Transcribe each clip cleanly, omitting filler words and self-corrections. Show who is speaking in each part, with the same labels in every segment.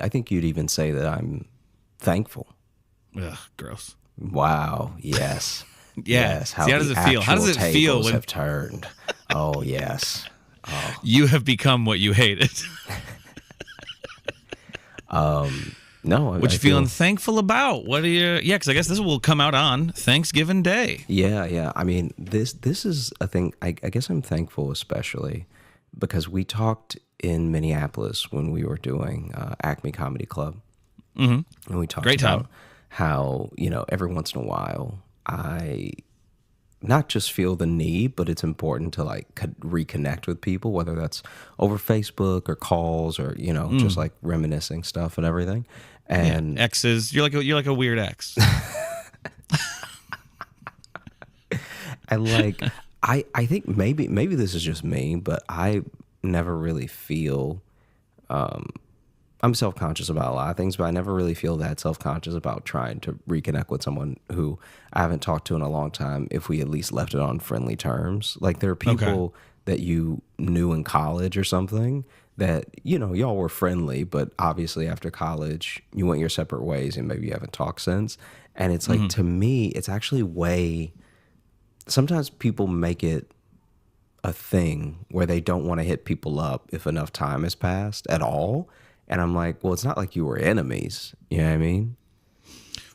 Speaker 1: I think you'd even say that I'm thankful.
Speaker 2: Ugh, gross.
Speaker 1: Wow. Yes.
Speaker 2: Yeah.
Speaker 1: Yes.
Speaker 2: See, how does it feel? How does it feel
Speaker 1: tables
Speaker 2: when
Speaker 1: have turned? Oh yes.
Speaker 2: you have become what you hated?
Speaker 1: No.
Speaker 2: What you feeling thankful about? What are you? Yeah, because I guess this will come out on Thanksgiving Day.
Speaker 1: Yeah. I mean, this is a thing. I guess I'm thankful, especially because we talked in Minneapolis when we were doing Acme Comedy Club, and we talked
Speaker 2: Great time.
Speaker 1: about how every once in a while I not just feel the need, but it's important to like reconnect with people, whether that's over Facebook or calls or just like reminiscing stuff and everything. And
Speaker 2: Exes, you're like a weird ex.
Speaker 1: and like I think maybe this is just me, but I never really feel I'm self-conscious about a lot of things, but I never really feel that self-conscious about trying to reconnect with someone who I haven't talked to in a long time if we at least left it on friendly terms. Like there are people that you knew in college or something that, y'all were friendly, but obviously after college you went your separate ways and maybe you haven't talked since. And it's like, to me, it's actually sometimes people make it a thing where they don't want to hit people up if enough time has passed at all. And I'm like, well, it's not like you were enemies. You know what I mean?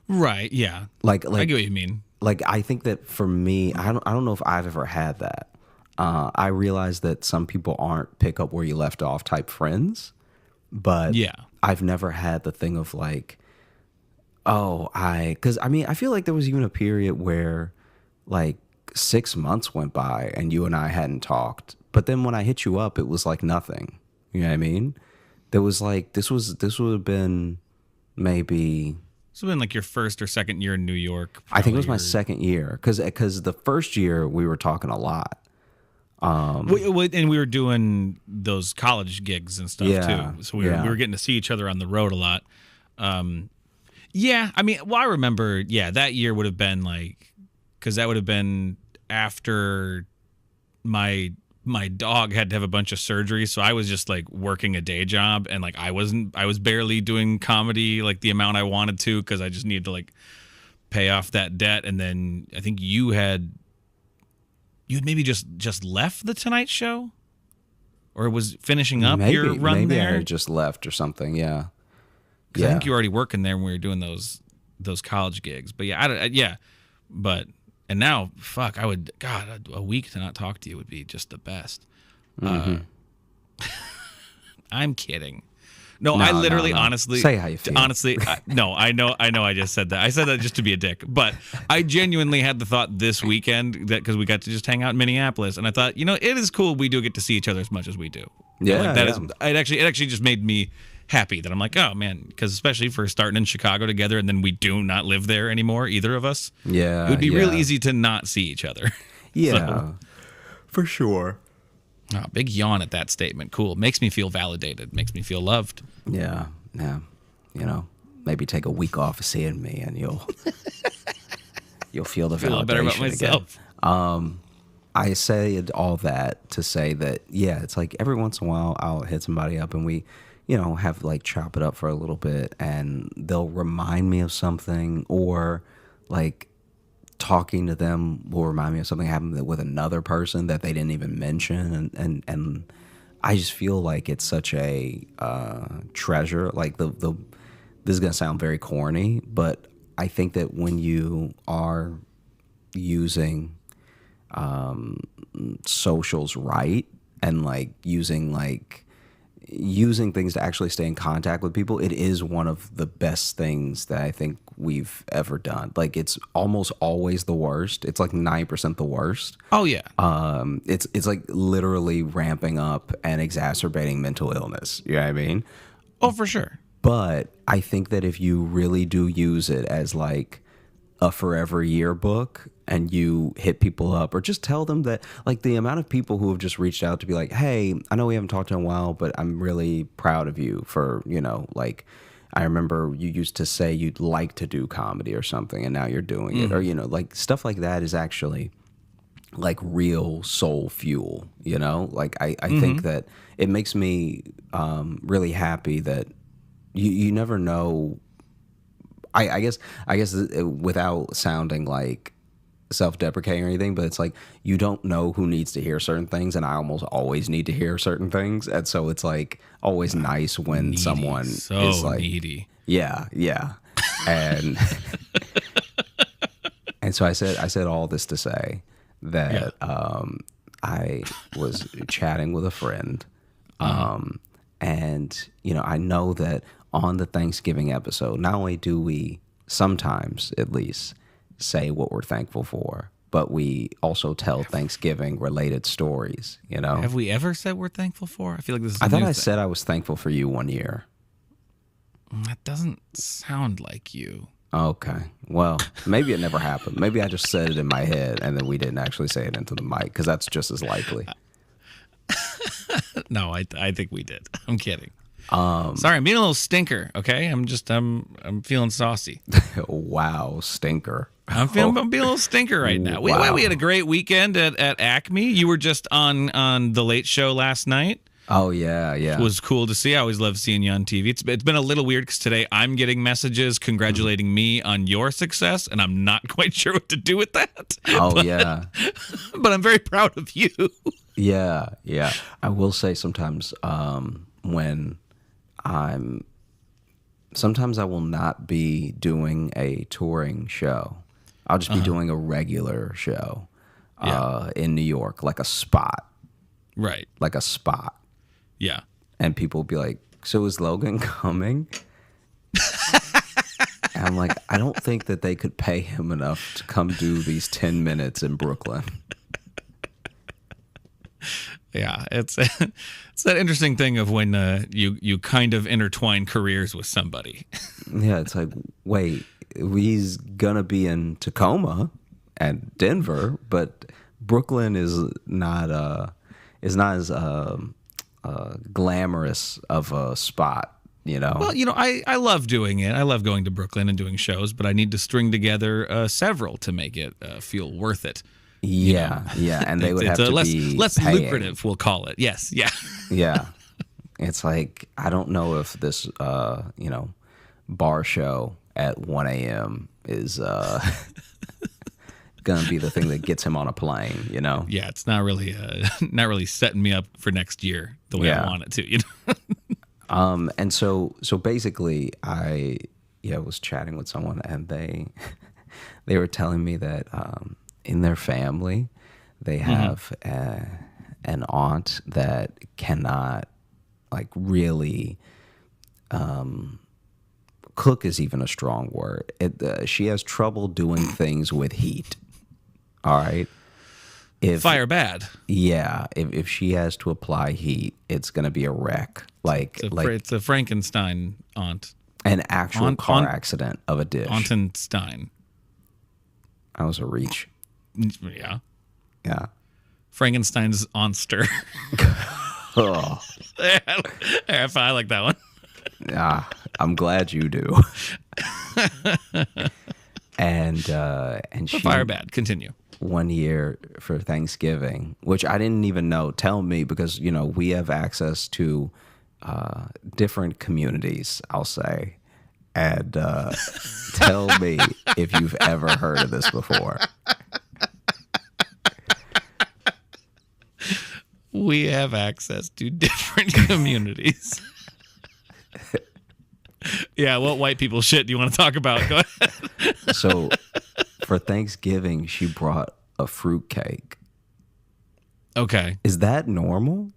Speaker 2: Right. Yeah.
Speaker 1: Like
Speaker 2: I get what you mean.
Speaker 1: Like, I think that for me, I don't know if I've ever had that. I realize that some people aren't pick up where you left off type friends, but I've never had the thing of like, because I mean, I feel like there was even a period where like 6 months went by and you and I hadn't talked. But then when I hit you up, it was like nothing. You know what I mean? There was like, this would have been maybe...
Speaker 2: This would have been like your first or second year in New York.
Speaker 1: I think it was my second year. Because the first year we were talking a lot.
Speaker 2: And we were doing those college gigs and stuff too. So we were getting to see each other on the road a lot. I mean, I remember, that year would have been like... Because that would have been after my dog had to have a bunch of surgery, so I was just like working a day job, and like I was barely doing comedy like the amount I wanted to because I just needed to like pay off that debt. And then I think you had maybe just left the Tonight Show, or was finishing up your run there.
Speaker 1: I had just left or something. Yeah.
Speaker 2: I think you were already working there when we were doing those college gigs. But and now, fuck, a week to not talk to you would be just the best. I'm kidding. No, I literally, honestly...
Speaker 1: Say how you feel.
Speaker 2: Honestly, I know I just said that. I said that just to be a dick. But I genuinely had the thought this weekend, that because we got to just hang out in Minneapolis, and I thought, it is cool we do get to see each other as much as we do.
Speaker 1: Yeah,
Speaker 2: it actually just made me happy that I'm like, oh man, because especially for starting in Chicago together and then we do not live there anymore, either of us.
Speaker 1: Yeah,
Speaker 2: it would be real easy to not see each other.
Speaker 1: Yeah, for sure.
Speaker 2: Oh, big yawn at that statement. Cool. Makes me feel validated. Makes me feel loved.
Speaker 1: Yeah. Maybe take a week off of seeing me, and you'll feel the validation
Speaker 2: better about myself.
Speaker 1: Again. I say all that to say that it's like every once in a while I'll hit somebody up and we have like chop it up for a little bit, and they'll remind me of something, or like talking to them will remind me of something happened with another person that they didn't even mention, and I just feel like it's such a treasure. Like this is gonna sound very corny, but I think that when you are using socials right, and like using things to actually stay in contact with people, it is one of the best things that I think we've ever done. Like, it's almost always the worst. It's like 9% the worst.
Speaker 2: Oh yeah.
Speaker 1: It's like literally ramping up and exacerbating mental illness. You know what I mean?
Speaker 2: Oh, for sure.
Speaker 1: But I think that if you really do use it as like a forever yearbook, and you hit people up or just tell them that, like, the amount of people who have just reached out to be like, hey, I know we haven't talked in a while, but I'm really proud of you for, like, I remember you used to say you'd like to do comedy or something, and now you're doing it, or, like, stuff like that is actually like real soul fuel, like I think that it makes me really happy that you never know. I guess without sounding like self-deprecating or anything, but it's like you don't know who needs to hear certain things, and I almost always need to hear certain things, and so it's like always nice when
Speaker 2: needy,
Speaker 1: someone
Speaker 2: so
Speaker 1: is like
Speaker 2: needy.
Speaker 1: Yeah, and and so I said all this to say that I was chatting with a friend, and I know that on the Thanksgiving episode, not only do we sometimes at least say what we're thankful for, but we also tell Thanksgiving related stories,
Speaker 2: Have we ever said we're thankful for? I feel like this is
Speaker 1: I thought I said I was thankful for you one year.
Speaker 2: That doesn't sound like you.
Speaker 1: Okay. Well, maybe it never happened. Maybe I just said it in my head and then we didn't actually say it into the mic, because that's just as likely.
Speaker 2: No, I think we did. I'm kidding. Sorry, I'm being a little stinker. Okay, I'm feeling saucy.
Speaker 1: Wow, stinker.
Speaker 2: I'm being a little stinker right now.
Speaker 1: Wow.
Speaker 2: We had a great weekend at Acme. You were just on the Late Show last night.
Speaker 1: Oh yeah.
Speaker 2: It was cool to see. I always love seeing you on TV. It's been a little weird because today I'm getting messages congratulating me on your success, and I'm not quite sure what to do with that.
Speaker 1: Yeah.
Speaker 2: But I'm very proud of you.
Speaker 1: Yeah. I will say sometimes when sometimes I will not be doing a touring show. I'll just be doing a regular show in New York, like a spot.
Speaker 2: Right.
Speaker 1: Like a spot.
Speaker 2: Yeah.
Speaker 1: And people will be like, so is Logan coming? And I'm like, I don't think that they could pay him enough to come do these 10 minutes in Brooklyn.
Speaker 2: Yeah, it's that interesting thing of when you kind of intertwine careers with somebody.
Speaker 1: Yeah, it's like, wait, he's gonna be in Tacoma and Denver, but Brooklyn is not as glamorous of a spot,
Speaker 2: Well, I love doing it. I love going to Brooklyn and doing shows, but I need to string together several to make it feel worth it.
Speaker 1: Yeah, and they would have to be
Speaker 2: less
Speaker 1: paying.
Speaker 2: Lucrative, we'll call it. Yes, yeah.
Speaker 1: Yeah. It's like, I don't know if this, bar show at 1 a.m. is going to be the thing that gets him on a plane,
Speaker 2: Yeah, it's not really setting me up for next year the way I want it to,
Speaker 1: And so basically I was chatting with someone, and they were telling me that in their family they have an aunt that cannot really cook is even a strong word. She has trouble doing things with heat. All right.
Speaker 2: Fire bad.
Speaker 1: Yeah. If she has to apply heat, it's going to be a wreck.
Speaker 2: It's a Frankenstein aunt.
Speaker 1: An actual car accident of a dish.
Speaker 2: Aunt-Stein.
Speaker 1: That was a reach.
Speaker 2: Yeah.
Speaker 1: Yeah.
Speaker 2: Frankenstein's onster.
Speaker 1: Oh.
Speaker 2: I like that one.
Speaker 1: Yeah, I'm glad you do. And she,
Speaker 2: fire bad. Continue.
Speaker 1: One year for Thanksgiving, which I didn't even know. Tell me, because we have access to different communities, I'll say, and tell me if you've ever heard of this before.
Speaker 2: We have access to different communities. Yeah, what white people shit do you want to talk about? Go ahead.
Speaker 1: So for Thanksgiving, she brought a fruitcake.
Speaker 2: Okay.
Speaker 1: Is that normal?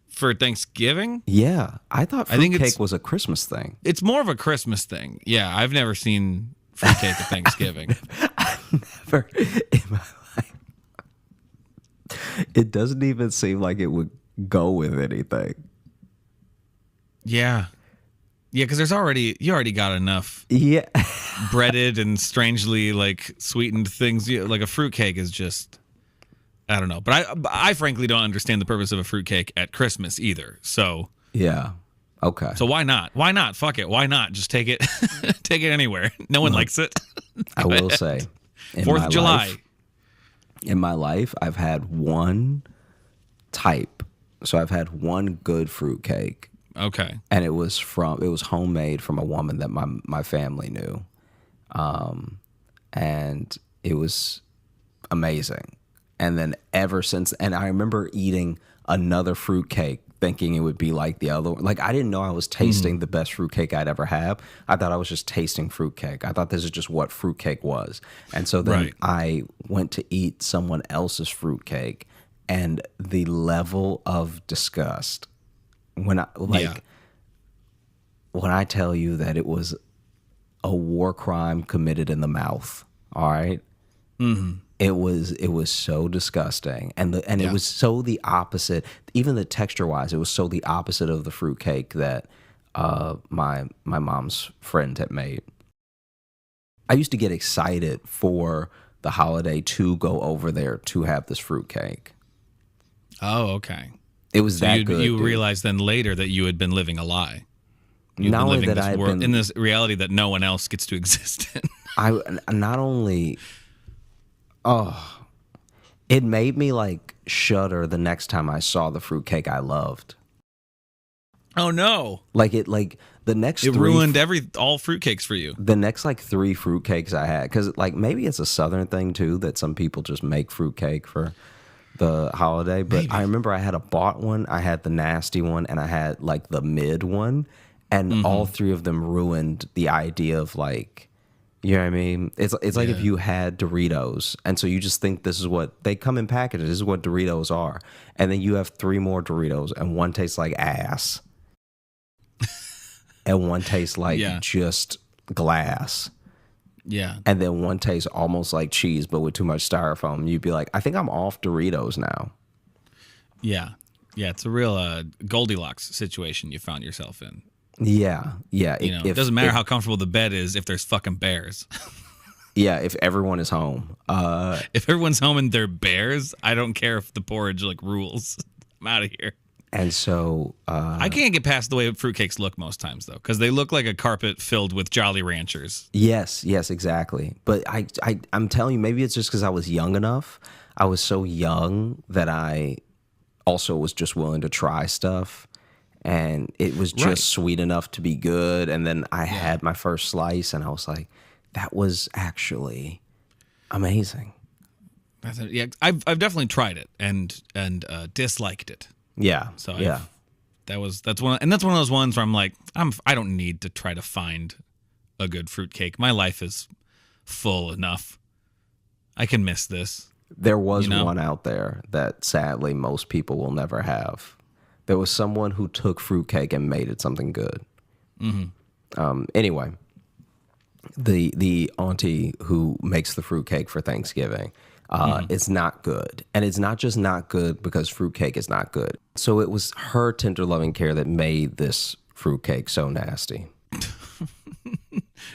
Speaker 2: For Thanksgiving?
Speaker 1: Yeah. I thought fruitcake was a Christmas thing.
Speaker 2: It's more of a Christmas thing. Yeah, I've never seen fruitcake at Thanksgiving.
Speaker 1: I've never in my life. It doesn't even seem like it would go with anything.
Speaker 2: Yeah. Yeah, because you already got enough breaded and strangely sweetened things. Like a fruitcake is just, I don't know. But I frankly don't understand the purpose of a fruitcake at Christmas either. So
Speaker 1: yeah, okay.
Speaker 2: So why not? Why not? Fuck it. Why not? Just take it, take it anywhere. No one likes it.
Speaker 1: I will say,
Speaker 2: 4th of July.
Speaker 1: In my life, I've had one type. So I've had one good fruitcake.
Speaker 2: Okay.
Speaker 1: And it was homemade from a woman that my family knew. And it was amazing. And then ever since, and I remember eating another fruitcake thinking it would be like the other one. Like, I didn't know I was tasting the best fruitcake I'd ever had. I thought I was just tasting fruitcake. I thought this is just what fruitcake was. And so then I went to eat someone else's fruitcake, and the level of disgust when I tell you that it was a war crime committed in the mouth, all right? It was so disgusting, and it was so the opposite. Even the texture wise, it was so the opposite of the fruitcake that my mom's friend had made. I used to get excited for the holiday to go over there to have this fruitcake.
Speaker 2: Oh, okay.
Speaker 1: It was that good.
Speaker 2: You realized then later that you had been living a lie.
Speaker 1: Not only that I had been
Speaker 2: in this reality that no one else gets to exist in.
Speaker 1: It made me like shudder the next time I saw the fruitcake I loved.
Speaker 2: Oh no!
Speaker 1: The next
Speaker 2: it ruined all fruitcakes for you.
Speaker 1: The next like 3 fruitcakes I had, because like maybe it's a Southern thing too that some people just make fruitcake for the holiday. But maybe. I remember I had a bought one, I had the nasty one, and I had like the mid one, and all 3 of them ruined the idea of like. You know what I mean? It's like if you had Doritos, and so you just think this is what they come in packages. This is what Doritos are, and then you have 3 more Doritos, and one tastes like ass, and one tastes like just glass.
Speaker 2: Yeah,
Speaker 1: and then one tastes almost like cheese, but with too much styrofoam. You'd be like, I think I'm off Doritos now.
Speaker 2: Yeah, it's a real Goldilocks situation you found yourself in.
Speaker 1: Yeah.
Speaker 2: It doesn't matter how comfortable the bed is if there's fucking bears.
Speaker 1: Yeah, if everyone is home.
Speaker 2: If everyone's home and they're bears, I don't care if the porridge like rules. I'm out of here.
Speaker 1: And so
Speaker 2: I can't get past the way fruitcakes look most times though, because they look like a carpet filled with Jolly Ranchers.
Speaker 1: Yes, exactly. But I'm telling you, maybe it's just because I was young enough. I was so young that I also was just willing to try stuff. And it was just sweet enough to be good. And then I had my first slice, and I was like, that was actually amazing.
Speaker 2: Yeah, I've definitely tried it and disliked it.
Speaker 1: Yeah.
Speaker 2: So that's one of those ones where I'm like, I don't need to try to find a good fruitcake. My life is full enough. I can miss this.
Speaker 1: There was one out there that sadly most people will never have. There was someone who took fruitcake and made it something good. Anyway, the auntie who makes the fruitcake for Thanksgiving is not good. And it's not just not good because fruitcake is not good. So it was her tender loving care that made this fruitcake so nasty.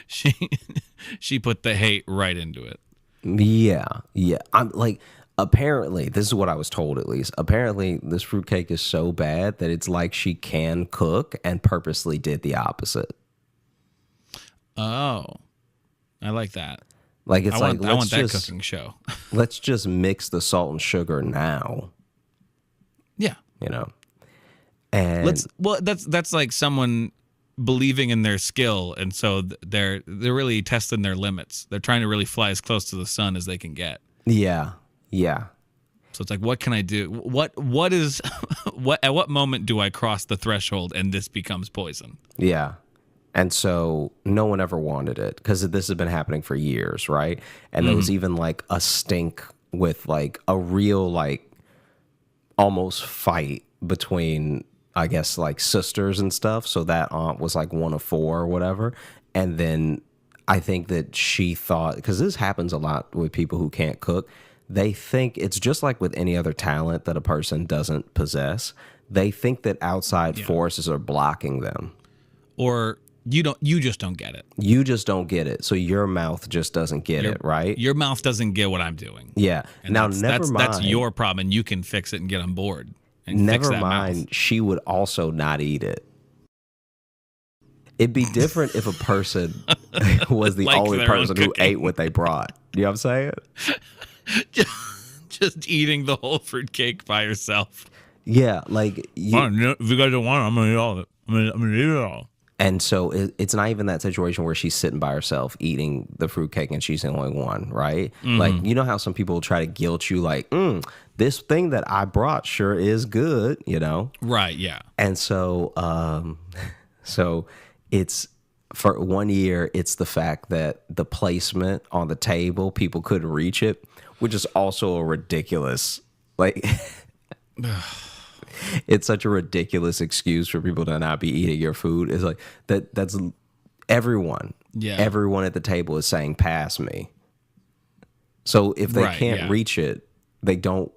Speaker 2: She put the hate right into it.
Speaker 1: Yeah. I'm like, apparently, this is what I was told at least. Apparently, this fruitcake is so bad that it's like she can cook and purposely did the opposite.
Speaker 2: Oh, I like that.
Speaker 1: Like it's
Speaker 2: I want that cooking show.
Speaker 1: Let's just mix the salt and sugar now.
Speaker 2: Yeah,
Speaker 1: and
Speaker 2: that's like someone believing in their skill, and so they're really testing their limits. They're trying to really fly as close to the sun as they can get.
Speaker 1: Yeah.
Speaker 2: So it's like, what can I do? What is at what moment do I cross the threshold and this becomes poison?
Speaker 1: Yeah. And so no one ever wanted it because this has been happening for years, right? And there was even like a stink with like a real like almost fight between, I guess, like sisters and stuff. So that aunt was like one of 4 or whatever. And then I think that she thought, because this happens a lot with people who can't cook, they think it's just like with any other talent that a person doesn't possess. They think that outside forces are blocking them.
Speaker 2: Or you just don't get it.
Speaker 1: You just don't get it. So your mouth just doesn't get it, right?
Speaker 2: Your mouth doesn't get what I'm doing.
Speaker 1: Yeah.
Speaker 2: And
Speaker 1: now,
Speaker 2: never mind. That's your problem, and you can fix it and get on board. And
Speaker 1: never
Speaker 2: fix that
Speaker 1: mind,
Speaker 2: mouth.
Speaker 1: She would also not eat it. It'd be different if a person was the
Speaker 2: like
Speaker 1: only person who ate what they brought. You know what I'm saying?
Speaker 2: Just eating the whole fruitcake by yourself.
Speaker 1: Yeah, like
Speaker 2: if you guys don't want it, I'm gonna eat all of it. I'm gonna eat it all.
Speaker 1: And so it's not even that situation where she's sitting by herself eating the fruitcake and she's the only one, right? Mm-hmm. Like, you know how some people try to guilt you, like, this thing that I brought sure is good, you know?
Speaker 2: Right, yeah.
Speaker 1: And so, so it's, for 1 year, it's the fact that the placement on the table, people couldn't reach it, which is also a ridiculous, like... It's such a ridiculous excuse for people to not be eating your food. It's like that's everyone. Yeah. Everyone at the table is saying, pass me. So if they can't reach it, they don't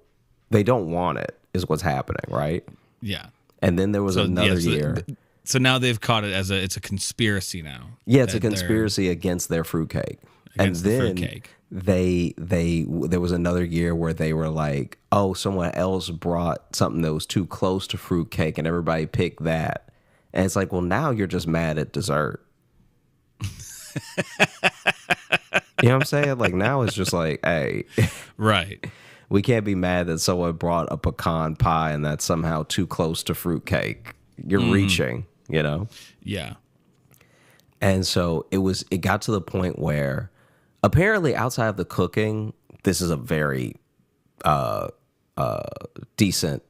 Speaker 1: want it, is what's happening, right?
Speaker 2: Yeah.
Speaker 1: And then there was another year.
Speaker 2: So now they've caught it as it's a conspiracy now.
Speaker 1: Yeah, it's a conspiracy against their fruitcake. And then fruitcake. There was another year where they were like, oh, someone else brought something that was too close to fruitcake and everybody picked that. And it's like, well, now you're just mad at dessert. You know what I'm saying? Like, now it's just like, hey.
Speaker 2: Right.
Speaker 1: We can't be mad that someone brought a pecan pie and that's somehow too close to fruitcake. You're reaching, you know?
Speaker 2: Yeah.
Speaker 1: And so it got to the point where apparently outside of the cooking, this is a very decent,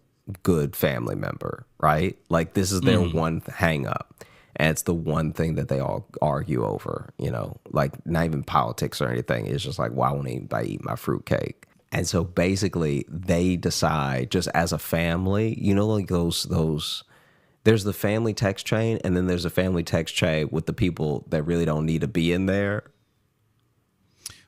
Speaker 1: good family member, right? Like, this is their one hang up. And it's the one thing that they all argue over, you know, like not even politics or anything. It's just like, why won't anybody eat my fruitcake? And so basically they decide just as a family, you know, like those there's the family text chain and then there's a family text chain with the people that really don't need to be in there.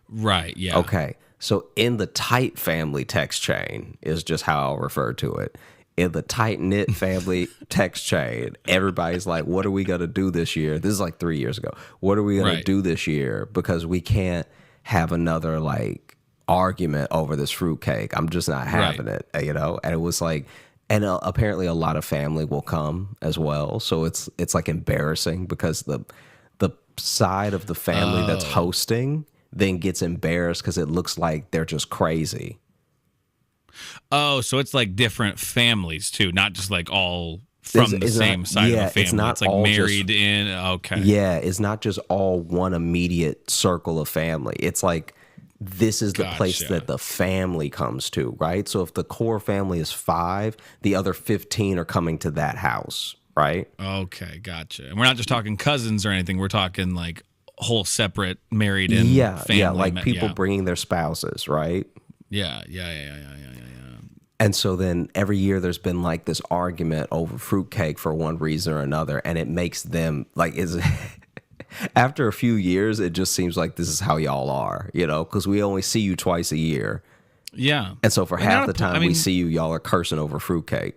Speaker 2: Right, yeah.
Speaker 1: Okay. So in the tight family text chain is just how I'll refer to it. In the tight-knit family text chain, everybody's like, what are we going to do this year? This is like 3 years ago. What are we going to do this year? Because we can't have another, like, argument over this fruitcake. I'm just not having it, you know? And it was like, and apparently a lot of family will come as well. So it's like embarrassing because the side of the family that's hosting then gets embarrassed because it looks like they're just crazy.
Speaker 2: Oh, so it's like different families too, not just like all from the same side of the family. It's like married in. Okay.
Speaker 1: Yeah, it's not just all one immediate circle of family. It's like this is the place that the family comes to, right? So if the core family is 5, the other 15 are coming to that house, right?
Speaker 2: Okay, gotcha. And we're not just talking cousins or anything. We're talking like whole separate married in family.
Speaker 1: Yeah, like people bringing their spouses, right?
Speaker 2: Yeah.
Speaker 1: And so then every year there's been like this argument over fruitcake for one reason or another, and it makes them like after a few years, it just seems like this is how y'all are, you know, because we only see you twice a year.
Speaker 2: Yeah.
Speaker 1: And so for half the time we see you, y'all are cursing over fruitcake.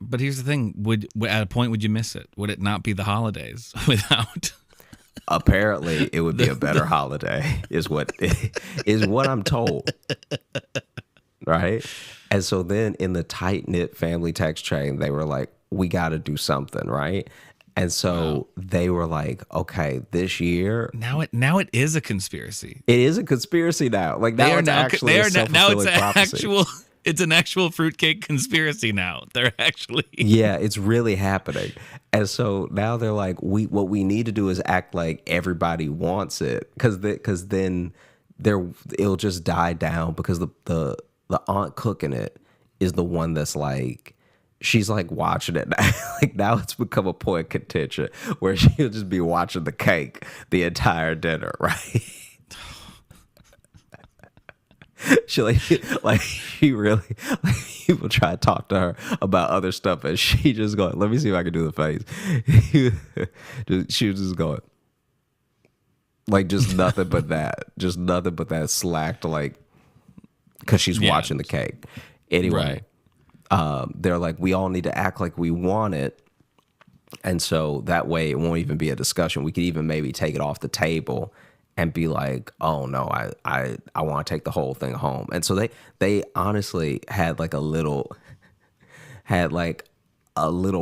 Speaker 2: But here's the thing: at a point would you miss it? Would it not be the holidays without?
Speaker 1: Apparently, it would be a better holiday, is what I'm told. Right? And so then in the tight-knit family text chain, they were like, we got to do something, right? And so they were like, okay, this year.
Speaker 2: Now it is a conspiracy.
Speaker 1: It is a conspiracy now. Like now it's actually a self-fulfilling prophecy.
Speaker 2: It's an actual fruitcake conspiracy now. They're actually
Speaker 1: yeah, it's really happening. And so now they're like, what we need to do is act like everybody wants it, because then it'll just die down, because the aunt cooking it is the one that's like, she's like watching it now. Like now it's become a point of contention where she'll just be watching the cake the entire dinner, right? She she really, like, people try to talk to her about other stuff and she just going, let me see if I can do the face. She was just going like just nothing but that slacked, like, because she's watching the cake. Anyway, they're like, we all need to act like we want it, and so that way it won't even be a discussion. We could even maybe take it off the table and be like, oh no, I want to take the whole thing home. And so they honestly had like a little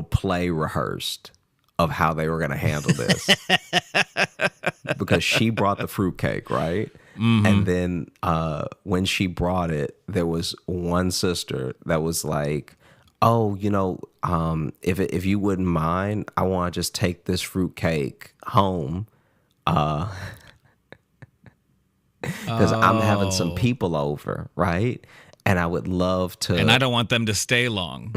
Speaker 1: play rehearsed of how they were going to handle this. Because she brought the fruitcake, right? Mm-hmm. And then when she brought it, there was one sister that was like, oh, if you wouldn't mind, I want to just take this fruitcake home, because I'm having some people over, right? And I would love to.
Speaker 2: And I don't want them to stay long.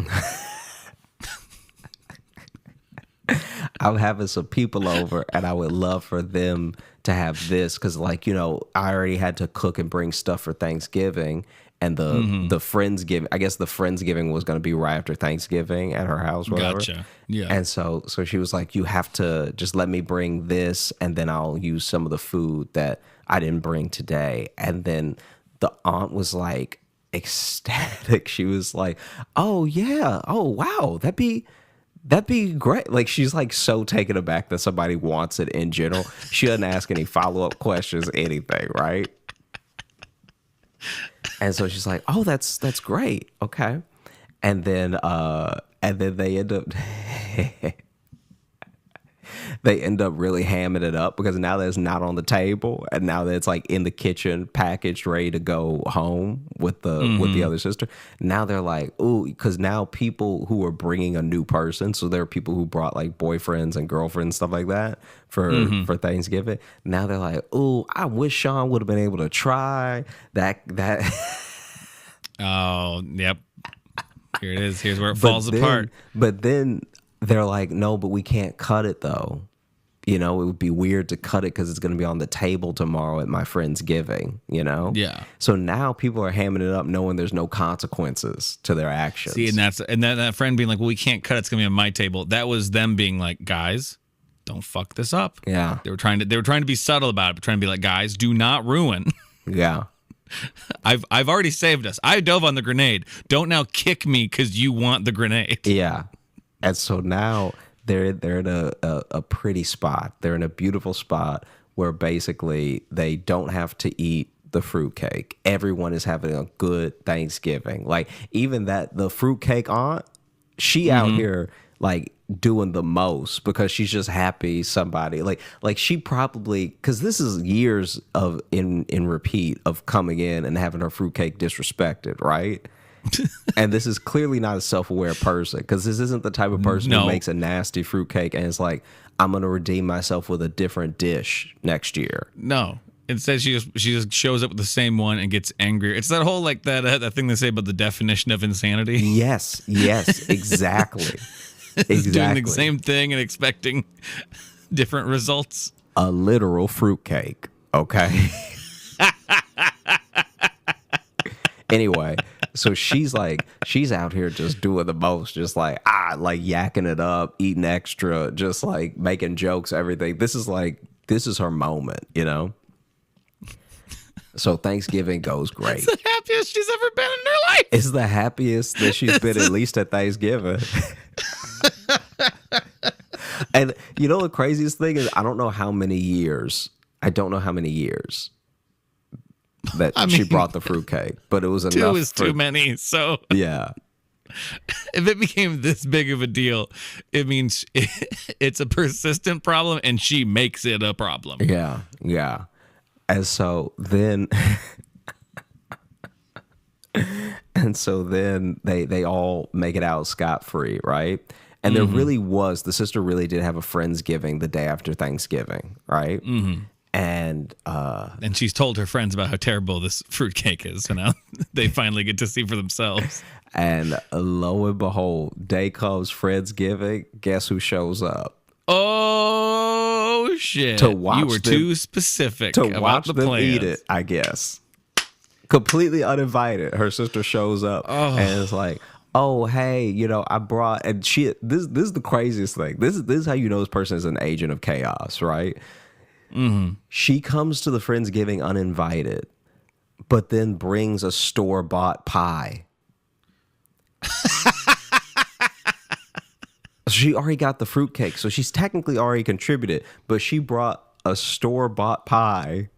Speaker 1: I'm having some people over, and I would love for them to have this, because, like, I already had to cook and bring stuff for Thanksgiving, and the Friendsgiving. I guess the Friendsgiving was going to be right after Thanksgiving at her house, whatever.
Speaker 2: Gotcha. Yeah.
Speaker 1: And so she was like, "You have to just let me bring this, and then I'll use some of the food that I didn't bring today." And then the aunt was like ecstatic. She was like, "Oh yeah, oh wow, that'd be great." Like, she's like so taken aback that somebody wants it in general. She doesn't ask any follow-up questions, anything, right? And so she's like, "Oh, that's great. Okay." And then they end up they end up really hamming it up, because now that it's not on the table, and now that it's like in the kitchen, packaged, ready to go home with the other sister. Now they're like, ooh, because now people who are bringing a new person, so there are people who brought like boyfriends and girlfriends, stuff like that for Thanksgiving. Now they're like, ooh, I wish Sean would have been able to try that.
Speaker 2: Oh, yep. Here it is. Here's where it falls apart.
Speaker 1: But then they're like, no, but we can't cut it though. It would be weird to cut it because it's going to be on the table tomorrow at my Friendsgiving,
Speaker 2: Yeah.
Speaker 1: So now people are hamming it up knowing there's no consequences to their actions.
Speaker 2: See, and that friend being like, well, we can't cut it. It's going to be on my table. That was them being like, guys, don't fuck this up.
Speaker 1: Yeah.
Speaker 2: They were trying to be subtle about it, but trying to be like, guys, do not ruin.
Speaker 1: Yeah.
Speaker 2: I've already saved us. I dove on the grenade. Don't now kick me because you want the grenade.
Speaker 1: Yeah. And so now they're in a pretty spot. They're in a beautiful spot where basically they don't have to eat the fruitcake. Everyone is having a good Thanksgiving. Like, even the fruitcake aunt, she out here like doing the most, because she's just happy somebody like she probably, because this is years of in repeat of coming in and having her fruitcake disrespected, right? And this is clearly not a self-aware person, because this isn't the type of person who makes a nasty fruitcake and is like, I'm going to redeem myself with a different dish next year.
Speaker 2: No. Instead, she just shows up with the same one and gets angrier. It's that whole, like, that thing they say about the definition of insanity.
Speaker 1: Yes, exactly.
Speaker 2: Doing the same thing and expecting different results.
Speaker 1: A literal fruitcake, okay? Anyway, so she's out here just doing the most, just like yakking it up, eating extra, just like making jokes, everything. This is her moment, So Thanksgiving goes great.
Speaker 2: It's the happiest she's ever been in her life.
Speaker 1: It's the happiest that she's been, at least at Thanksgiving. And the craziest thing is, I don't know how many years that she brought the fruitcake, but it was enough.
Speaker 2: 2 is too many. So
Speaker 1: yeah,
Speaker 2: if it became this big of a deal, it means it's a persistent problem, and she makes it a problem.
Speaker 1: Yeah. And so then, they all make it out scot-free, right? And there really was, the sister really did have a Friendsgiving the day after Thanksgiving, right? Mm-hmm. And
Speaker 2: she's told her friends about how terrible this fruitcake is, so now they finally get to see for themselves.
Speaker 1: And lo and behold, day comes Friendsgiving. Guess who shows up?
Speaker 2: Oh shit!
Speaker 1: To watch
Speaker 2: you were too specific
Speaker 1: to
Speaker 2: about
Speaker 1: watch
Speaker 2: the
Speaker 1: them
Speaker 2: plans.
Speaker 1: eat it, I guess. Completely uninvited. Her sister shows up and it's like, oh, hey, I brought, and this is the craziest thing. This is how you know this person is an agent of chaos, right? Mm-hmm. She comes to the Friendsgiving uninvited, but then brings a store-bought pie. She already got the fruitcake, so she's technically already contributed, but she brought a store-bought pie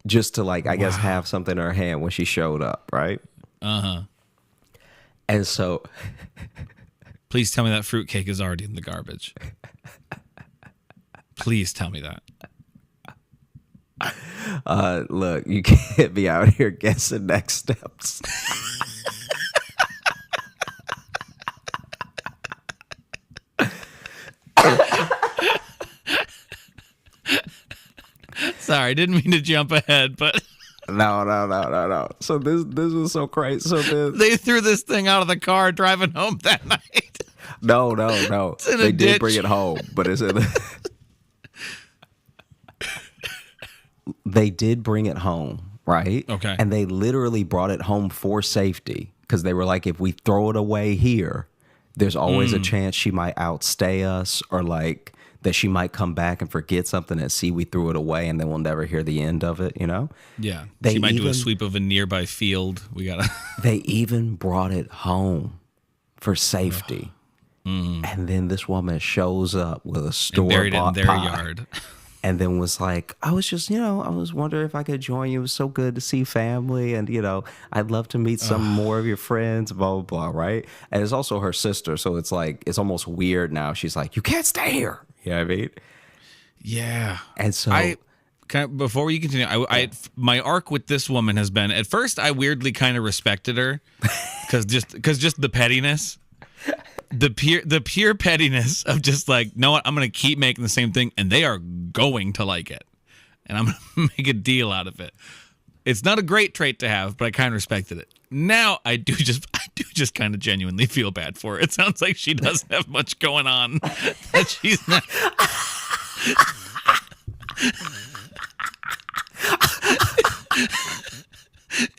Speaker 1: just to, I guess, have something in her hand when she showed up, right?
Speaker 2: Uh-huh.
Speaker 1: And so...
Speaker 2: Please tell me that fruitcake is already in the garbage. Please tell me that.
Speaker 1: Look, you can't be out here guessing next steps.
Speaker 2: Sorry, didn't mean to jump ahead, but
Speaker 1: No. So this was so crazy. So
Speaker 2: they threw this thing out of the car driving home that night.
Speaker 1: No. They did bring it home, but it's in They did bring it home, right?
Speaker 2: Okay.
Speaker 1: And they literally brought it home for safety because they were like, if we throw it away here, there's always a chance she might outstay us, or like that she might come back and forget something and see we threw it away, and then we'll never hear the end of it, you know?
Speaker 2: Yeah. She might do a sweep of a nearby field. We gotta.
Speaker 1: They even brought it home for safety. And then this woman shows up with a store
Speaker 2: buried it in their
Speaker 1: pie,
Speaker 2: yard.
Speaker 1: and then was like, I was just, I was wondering if I could join you. It was so good to see family, and I'd love to meet some more of your friends, blah blah blah, right? And it's also her sister, so it's like it's almost weird now. She's like, you can't stay here. You know what I mean?
Speaker 2: Yeah.
Speaker 1: And so
Speaker 2: before you continue, my arc with this woman has been, at first I weirdly kind of respected her because just the pettiness. The pure pettiness of just like, know what, I'm going to keep making the same thing and they are going to like it. And I'm going to make a deal out of it. It's not a great trait to have, but I kind of respected it. Now I do just kind of genuinely feel bad for her. It sounds like she doesn't have much going on. That she's not.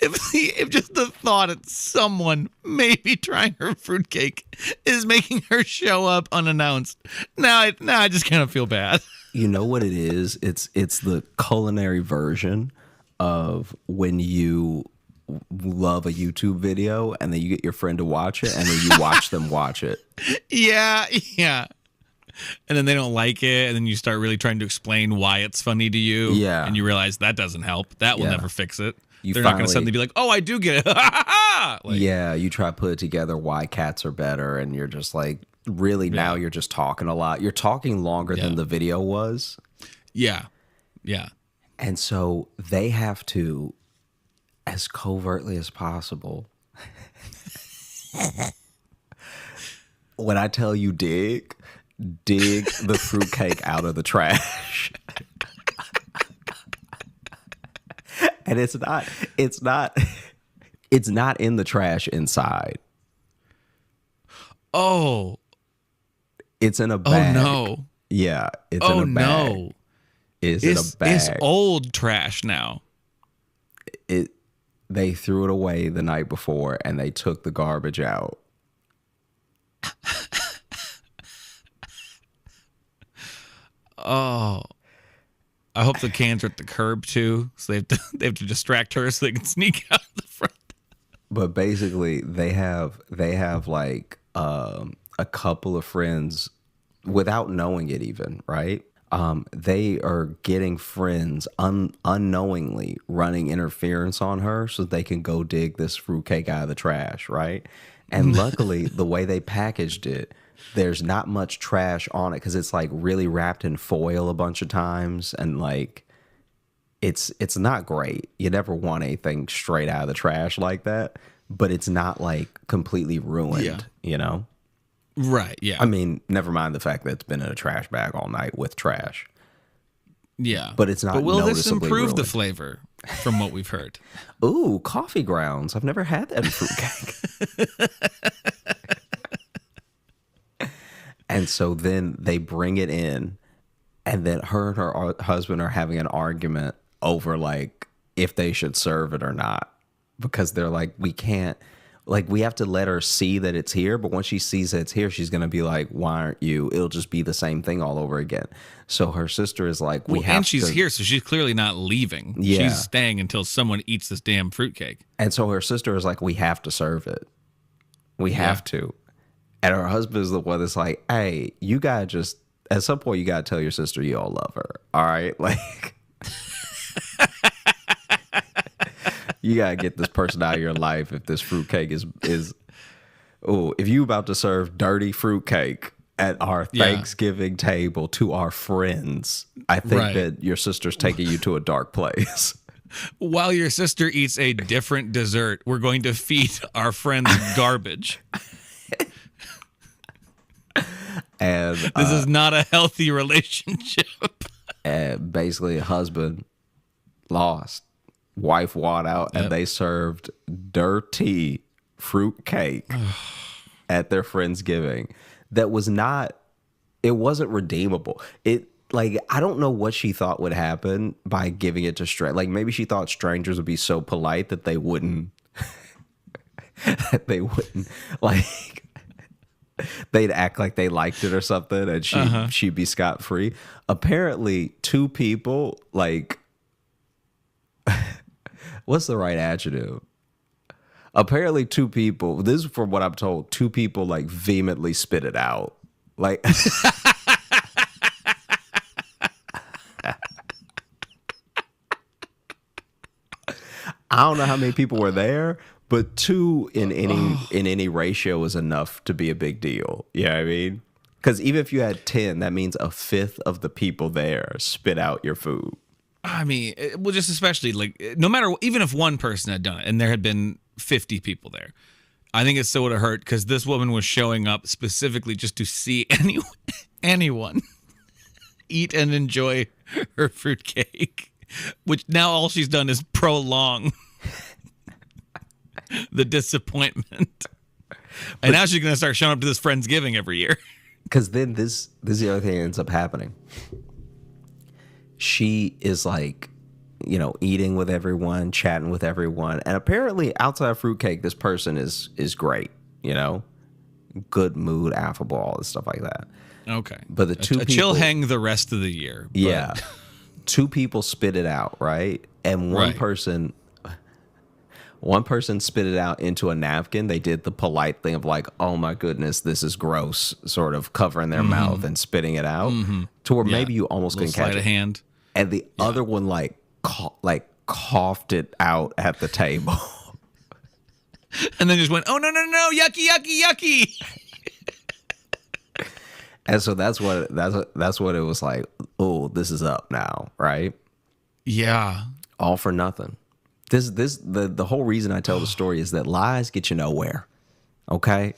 Speaker 2: If just the thought of someone maybe trying her fruitcake is making her show up unannounced, now I just kind of feel bad.
Speaker 1: You know what it is? It's the culinary version of when you love a YouTube video and then you get your friend to watch it and then you watch them watch it.
Speaker 2: Yeah. And then they don't like it, and then you start really trying to explain why it's funny to you.
Speaker 1: Yeah.
Speaker 2: And you realize that doesn't help. That will never fix it. They're
Speaker 1: not
Speaker 2: going to suddenly be like, oh, I do get it.
Speaker 1: Yeah, you try to put it together why cats are better, and you're just like, really, now you're just talking a lot. You're talking longer than the video was.
Speaker 2: Yeah.
Speaker 1: And so they have to, as covertly as possible, when I tell you dig the fruitcake out of the trash. And it's not in the trash inside.
Speaker 2: Oh.
Speaker 1: It's in a bag.
Speaker 2: Oh no.
Speaker 1: Yeah, it's in a bag.
Speaker 2: No.
Speaker 1: It's in a bag.
Speaker 2: It's old trash now.
Speaker 1: They threw it away the night before and they took the garbage out.
Speaker 2: Oh. I hope the cans are at the curb too, so they have to distract her so they can sneak out the front.
Speaker 1: But basically, they have like a couple of friends without knowing it even, right? They are getting friends unknowingly running interference on her so they can go dig this fruitcake out of the trash, right? And luckily, the way they packaged it, there's not much trash on it because it's like really wrapped in foil a bunch of times, and like it's not great. You never want anything straight out of the trash like that, but it's not like completely ruined, you know?
Speaker 2: Right, yeah.
Speaker 1: I mean, never mind the fact that it's been in a trash bag all night with trash.
Speaker 2: Yeah.
Speaker 1: But it's not
Speaker 2: But will this
Speaker 1: noticeably
Speaker 2: improve
Speaker 1: ruined.
Speaker 2: the flavor from what we've heard?
Speaker 1: Ooh, coffee grounds. I've never had that in fruitcake. And so then they bring it in, and then her and her husband are having an argument over like if they should serve it or not, because they're like, we can't, like, we have to let her see that it's here, but once she sees that it's here, she's gonna be like, why aren't you? It'll just be the same thing all over again. So her sister is like,
Speaker 2: and she's here, so she's clearly not leaving.
Speaker 1: Yeah.
Speaker 2: She's staying until someone eats this damn fruitcake.
Speaker 1: And so her sister is like, we have to serve it. We have to. And her husband is the one that's like, hey, you gotta just, at some point, you gotta tell your sister you all love her. All right? Like, you gotta get this person out of your life if this fruitcake is if you about to serve dirty fruitcake at our Thanksgiving table to our friends, I think that your sister's taking you to a dark place.
Speaker 2: While your sister eats a different dessert, we're going to feed our friends garbage.
Speaker 1: And
Speaker 2: this is not a healthy relationship.
Speaker 1: And basically, a husband lost. Wife walked out, and they served dirty fruitcake at their Friendsgiving. That was not. It wasn't redeemable. I don't know what she thought would happen by giving it to strangers. Like, maybe she thought strangers would be so polite that they wouldn't, like, they'd act like they liked it or something, and she'd be scot-free. Apparently, two people, like, what's the right adjective? Apparently, two people, this is from what I'm told, two people, like, vehemently spit it out. Like, I don't know how many people were there, but two in any ratio is enough to be a big deal. You know what I mean? Because even if you had 10, that means a fifth of the people there spit out your food.
Speaker 2: I mean, well, just especially, like, no matter, even if one person had done it and there had been 50 people there, I think it still would have hurt, because this woman was showing up specifically just to see anyone eat and enjoy her fruitcake, which now all she's done is prolong the disappointment. And now she's going to start showing up to this Friendsgiving every year.
Speaker 1: Because then this is the other thing that ends up happening. She is like, eating with everyone, chatting with everyone. And apparently outside of fruitcake, this person is great, good mood, affable, all this stuff like that.
Speaker 2: Okay.
Speaker 1: But the two people,
Speaker 2: chill hang the rest of the year. But.
Speaker 1: Yeah. Two people spit it out, right? And one person spit it out into a napkin. They did the polite thing of like, oh my goodness, this is gross, sort of covering their mouth and spitting it out to where maybe you almost can catch it.
Speaker 2: Hand.
Speaker 1: And the other one coughed it out at the table.
Speaker 2: And then just went, oh, no, yucky, yucky, yucky.
Speaker 1: And so that's what it was like. Oh, this is up now, right?
Speaker 2: Yeah.
Speaker 1: All for nothing. The whole reason I tell the story is that lies get you nowhere. Okay?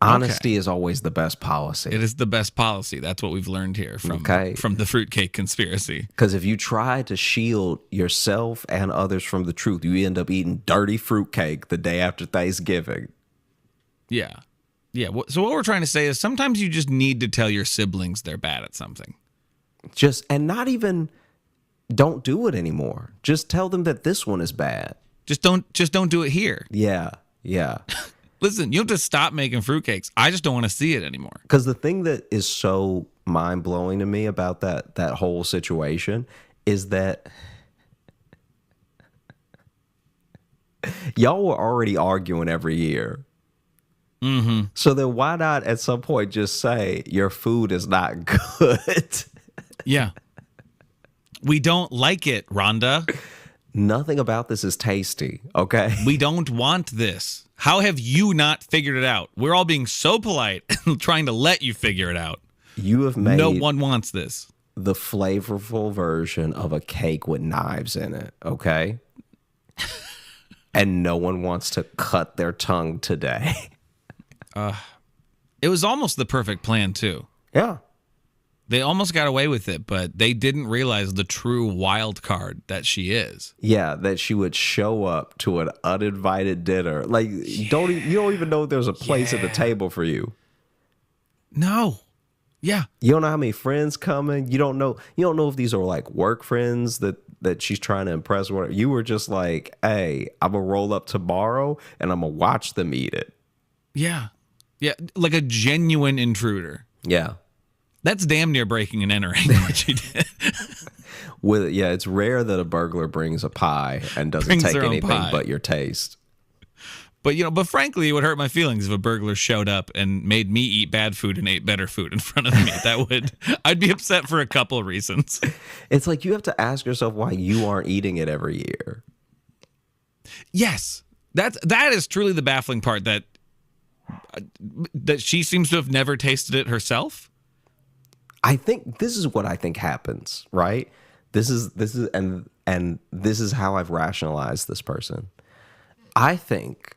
Speaker 1: Honesty is always the best policy.
Speaker 2: It is the best policy. That's what we've learned here from the fruitcake conspiracy.
Speaker 1: Because if you try to shield yourself and others from the truth, you end up eating dirty fruitcake the day after Thanksgiving.
Speaker 2: Yeah. Yeah. So what we're trying to say is sometimes you just need to tell your siblings they're bad at something.
Speaker 1: And not even don't do it anymore. Just tell them that this one is bad.
Speaker 2: Just don't do it here.
Speaker 1: Yeah. Yeah.
Speaker 2: Listen, you have to stop making fruitcakes. I just don't want to see it anymore.
Speaker 1: Because the thing that is so mind-blowing to me about that whole situation is that y'all were already arguing every year.
Speaker 2: Mm-hmm.
Speaker 1: So then why not at some point just say your food is not good?
Speaker 2: Yeah. We don't like it, Rhonda.
Speaker 1: Nothing about this is tasty, okay?
Speaker 2: We don't want this. How have you not figured it out? We're all being so polite and trying to let you figure it out.
Speaker 1: You have made...
Speaker 2: No one wants this.
Speaker 1: The flavorful version of a cake with knives in it, okay? And no one wants to cut their tongue today.
Speaker 2: It was almost the perfect plan, too.
Speaker 1: Yeah.
Speaker 2: They almost got away with it, but they didn't realize the true wild card that she is.
Speaker 1: Yeah, that she would show up to an uninvited dinner. Like, you don't even know if there's a place at the table for you.
Speaker 2: No. Yeah.
Speaker 1: You don't know how many friends coming. You don't know if these are like work friends that she's trying to impress. You were just like, hey, I'm going to roll up tomorrow and I'm going to watch them eat it.
Speaker 2: Yeah. Yeah. Like a genuine intruder.
Speaker 1: Yeah.
Speaker 2: That's damn near breaking and entering what she did.
Speaker 1: It's rare that a burglar brings a pie and doesn't take anything but your taste.
Speaker 2: But but frankly, it would hurt my feelings if a burglar showed up and made me eat bad food and ate better food in front of me. I'd be upset for a couple of reasons.
Speaker 1: It's like you have to ask yourself why you aren't eating it every year.
Speaker 2: Yes, that is truly the baffling part, that she seems to have never tasted it herself.
Speaker 1: I think this is what I think happens, right? This is and this is how I've rationalized this person. I think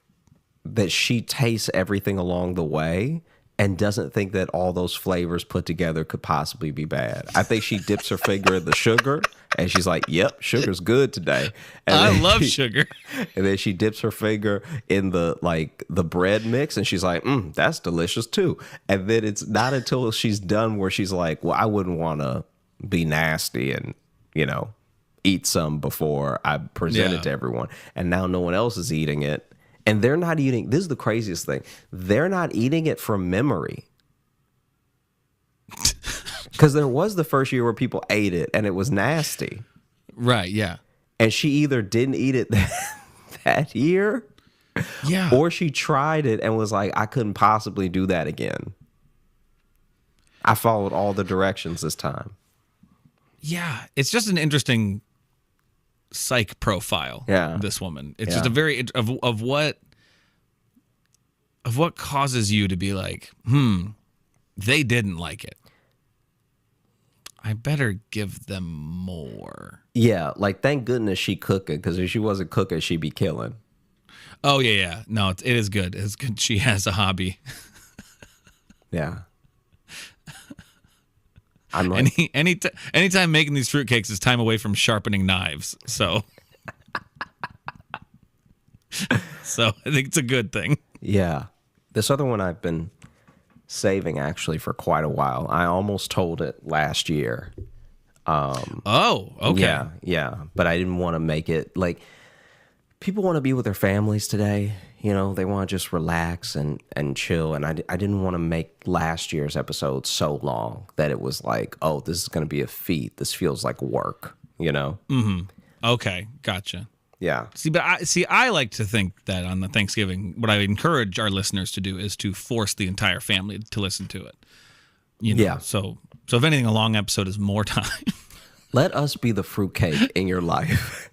Speaker 1: that she tastes everything along the way and doesn't think that all those flavors put together could possibly be bad. I think she dips her finger in the sugar and she's like, yep, sugar's good today. And
Speaker 2: I love sugar.
Speaker 1: And then she dips her finger in the bread mix and she's like, that's delicious too. And then it's not until she's done where she's like, well, I wouldn't want to be nasty and, eat some before I present it to everyone. And now no one else is eating it. And they're not eating, this is the craziest thing, they're not eating it from memory. Because there was the first year where people ate it and it was nasty.
Speaker 2: Right, yeah.
Speaker 1: And she either didn't eat it that year, or she tried it and was like, I couldn't possibly do that again. I followed all the directions this time.
Speaker 2: Yeah, it's just an interesting psych profile.
Speaker 1: Yeah,
Speaker 2: this woman. It's just a very of what causes you to be like, they didn't like it. I better give them more. Yeah,
Speaker 1: like thank goodness she cooking, because if she wasn't cooking, she'd be killing.
Speaker 2: Oh yeah. No, it is good. It's good. She has a hobby.
Speaker 1: Yeah. I'm like,
Speaker 2: anytime making these fruitcakes is time away from sharpening knives. So I think it's a good thing.
Speaker 1: Yeah. This other one I've been saving actually for quite a while. I almost told it last year.
Speaker 2: Okay.
Speaker 1: Yeah. But I didn't want to make it like people want to be with their families today. They want to just relax and chill. And I didn't want to make last year's episode so long that it was like, oh, this is going to be a feat. This feels like work,
Speaker 2: Mm-hmm. Okay, gotcha.
Speaker 1: Yeah.
Speaker 2: I like to think that on the Thanksgiving, what I encourage our listeners to do is to force the entire family to listen to it.
Speaker 1: Yeah.
Speaker 2: So if anything, a long episode is more time.
Speaker 1: Let us be the fruitcake in your life.